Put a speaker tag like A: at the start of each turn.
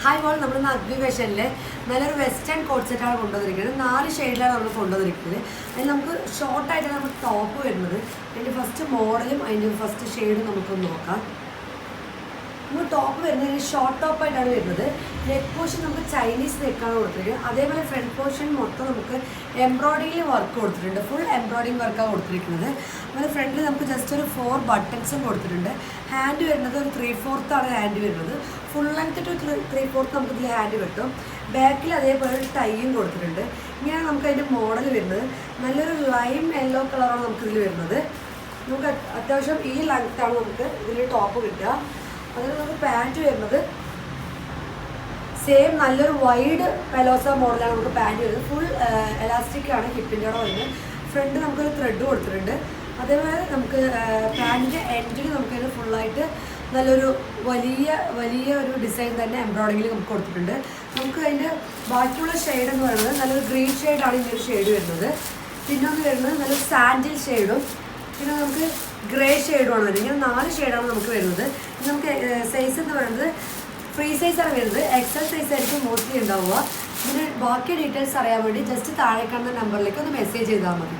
A: Hi ball നമ്മൾ agri ഫാഷനിൽ നല്ലൊരു വെസ്റ്റേൺ കോട്ട് സെറ്റാണ് കൊണ്ടുവന്നിരിക്കുന്നത്. 4 ഷെയ്ഡിലാണ് നമ്മൾ കൊണ്ടുവന്നിരിക്കുന്നത്. അതിൽ നമുക്ക് ഷോർട്ടായിട്ടാണ് നമുക്ക് ടോപ്പ് വരുന്നത്. അതിൻ്റെ ഫസ്റ്റ് മോഡലും അതിൻ്റെ ഫസ്റ്റ് ഷെയ്ഡും നമുക്കൊന്ന് നോക്കാം. നമ്മൾ ടോപ്പ് വരുന്നത് ഷോർട്ട് ടോപ്പായിട്ടാണ് വരുന്നത്. നെക്ക് പോർഷൻ നമുക്ക് ചൈനീസ് നെക്കാണ് കൊടുത്തിരിക്കുന്നത്. അതേപോലെ ഫ്രണ്ട് പോർഷൻ മൊത്തം നമുക്ക് എംബ്രോയിഡറിയിൽ വർക്ക് കൊടുത്തിട്ടുണ്ട്. ഫുൾ എംബ്രോയിഡറിങ് വർക്കാണ് കൊടുത്തിരിക്കുന്നത്. അതുപോലെ ഫ്രണ്ടിൽ നമുക്ക് ജസ്റ്റ് ഒരു 4 ബട്ടൺസും കൊടുത്തിട്ടുണ്ട്. ഹാൻഡ് വരുന്നത് ഒരു 3/4 ആണ് ഹാൻഡ് വരുന്നത്. ഫുൾ ലെങ്ത് ടു 3/4 നമുക്ക് ഇതിൽ ഹാൻഡ് കിട്ടും. ബാക്കിൽ അതേപോലെ ഒരു ടൈയും കൊടുത്തിട്ടുണ്ട്. ഇങ്ങനെയാണ് നമുക്ക് അതിൻ്റെ മോഡൽ വരുന്നത്. നല്ലൊരു ലൈം യെല്ലോ കളറാണ് നമുക്കിതിൽ വരുന്നത്. നമുക്ക് അത്യാവശ്യം ഈ ലെങ്ത്താണ് നമുക്ക് ഇതിൽ ടോപ്പ് കിട്ടുക. അതിൽ നമുക്ക് പാൻറ്റ് വരുന്നത് സെയിം നല്ലൊരു വൈഡ് പെലോസ മോഡലാണ് നമുക്ക് പാൻറ്റ് വരുന്നത്. ഫുൾ എലാസ്റ്റിക് ആണ് ഹിപ്പിൻ്റെ കൂടെ വരുന്നത്. ഫ്രണ്ട് നമുക്കൊരു ത്രെഡ് കൊടുത്തിട്ടുണ്ട്. അതേപോലെ നമുക്ക് പാൻറ്റിൻ്റെ എൻഡിൽ നമുക്കതിന് ഫുള്ളായിട്ട് നല്ലൊരു വലിയ ഒരു ഡിസൈൻ തന്നെ എംബ്രോയിഡറിയിൽ നമുക്ക് കൊടുത്തിട്ടുണ്ട്. നമുക്ക് അതിൻ്റെ ബാക്കിയുള്ള ഷെയ്ഡ് എന്ന് പറയുന്നത് നല്ലൊരു ഗ്രീൻ ഷെയ്ഡാണ് ഇതിൻ്റെ ഒരു ഷെയ്ഡ് വരുന്നത്. പിന്നെ ഒന്ന് വരുന്നത് നല്ലൊരു സാൻഡിൽ ഷെയ്ഡും പിന്നെ നമുക്ക് ഗ്രേ ഷെയ്ഡുമാണ് വരുന്നത്. ഇങ്ങനെ 4 ഷെയ്ഡാണ് നമുക്ക് വരുന്നത്. നമുക്ക് സൈസ് എന്ന് പറയുന്നത് ഫ്രീ സൈസാണ് വരുന്നത്. എക്സൽ സൈസ് ആയിരിക്കും മോസ്റ്റ്ലി ഉണ്ടാവുക. ഇതിന് ബാക്കി ഡീറ്റെയിൽസ് അറിയാൻ വേണ്ടി ജസ്റ്റ് താഴെ കാണുന്ന നമ്പറിലേക്ക് ഒന്ന് മെസ്സേജ് ചെയ്താൽ മതി.